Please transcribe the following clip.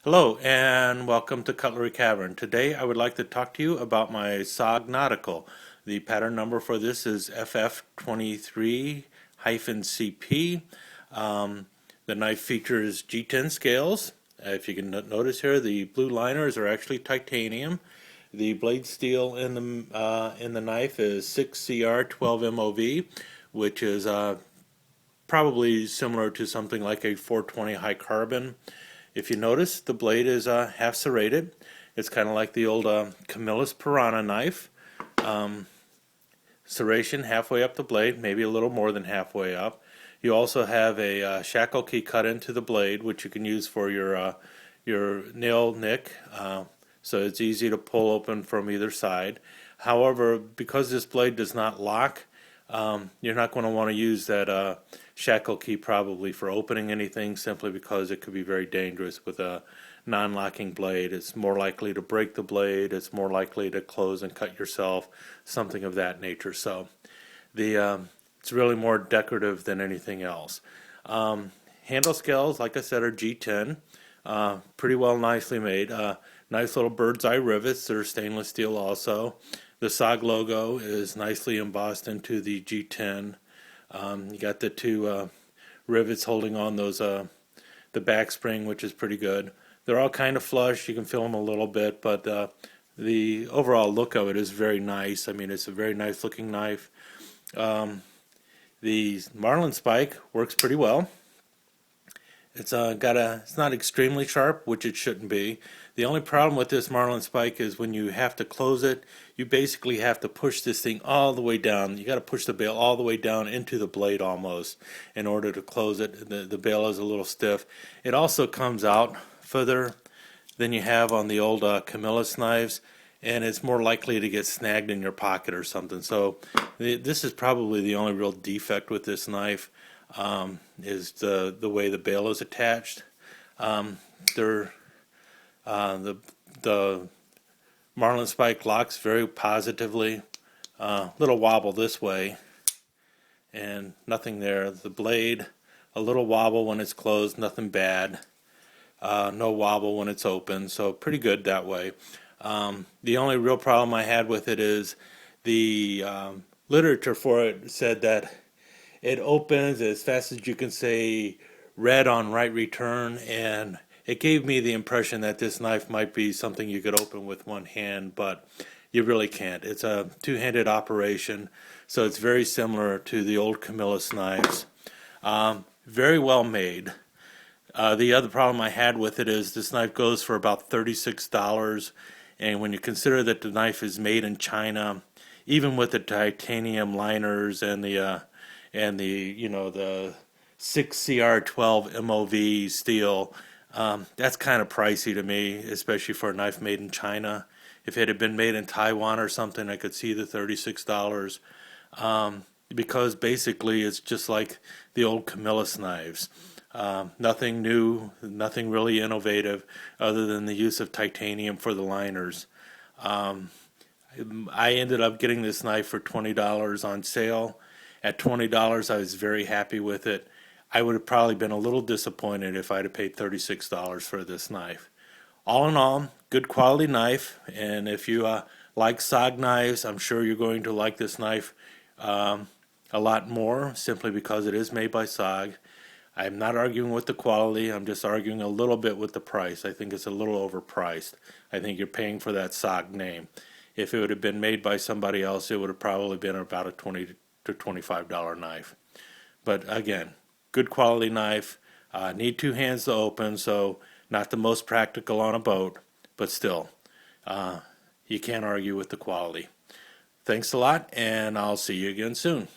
Hello and welcome to Cutlery Cavern. Today I would like to talk to you about my SOG Nautical. The pattern number for this is FF23-CP. The knife features G10 scales. If you can notice here, the blue liners are actually titanium. The blade steel in the knife is 6CR12 MOV, which is probably similar to something like a 420 high carbon. If you notice, the blade is half serrated. It's kind of like the old Camillus Piranha knife. Serration halfway up the blade, maybe a little more than halfway up. You also have a shackle key cut into the blade, which you can use for your nail nick, so it's easy to pull open from either side. However, because this blade does not lock, you're not going to want to use that shackle key probably for opening anything, simply because it could be very dangerous with a non-locking blade. It's more likely to break the blade, it's more likely to close and cut yourself, something of that nature. So it's really more decorative than anything else. Handle scales, like I said, are G10. Pretty well nicely made. Nice little bird's eye rivets that are stainless steel also. The SOG logo is nicely embossed into the G10. You got the two rivets holding on those the back spring, which is pretty good. They're all kind of flush. You can feel them a little bit, but the overall look of it is very nice. I mean, it's a very nice looking knife. The Marlin spike works pretty well. It's it's not extremely sharp, which it shouldn't be. The only problem with this Marlin spike is when you have to close it, you basically have to push this thing all the way down. You got to push the bail all the way down into the blade almost in order to close it. The bail is a little stiff. It also comes out further than you have on the old Camillus knives, and it's more likely to get snagged in your pocket or something. So this is probably the only real defect with this knife. Is the way the bail is attached. The Marlin spike locks very positively. Little wobble this way, and nothing there. The blade, a little wobble when it's closed, nothing bad. No wobble when it's open, so pretty good that way. The only real problem I had with it is the literature for it said that it opens as fast as you can say red on right return, and it gave me the impression that this knife might be something you could open with one hand, but you really can't. It's a two-handed operation, so it's very similar to the old Camillus knives. Very well made. The other problem I had with it is this knife goes for about $36, and when you consider that the knife is made in China, even with the titanium liners and the 6CR12 MOV steel, that's kind of pricey to me, especially for a knife made in China. If it had been made in Taiwan or something, I could see the $36, because basically it's just like the old Camillus knives. Nothing new, nothing really innovative other than the use of titanium for the liners. I ended up getting this knife for $20 on sale. At $20, I was very happy with it. I would have probably been a little disappointed if I'd have paid $36 for this knife. All in all, good quality knife, and if you like SOG knives, I'm sure you're going to like this knife a lot more, simply because it is made by SOG. I'm not arguing with the quality, I'm just arguing a little bit with the price. I think it's a little overpriced. I think you're paying for that SOG name. If it would have been made by somebody else, it would have probably been about a $20 to $25 knife. But again, good quality knife. Need two hands to open, so not the most practical on a boat, but still, you can't argue with the quality. Thanks a lot, and I'll see you again soon.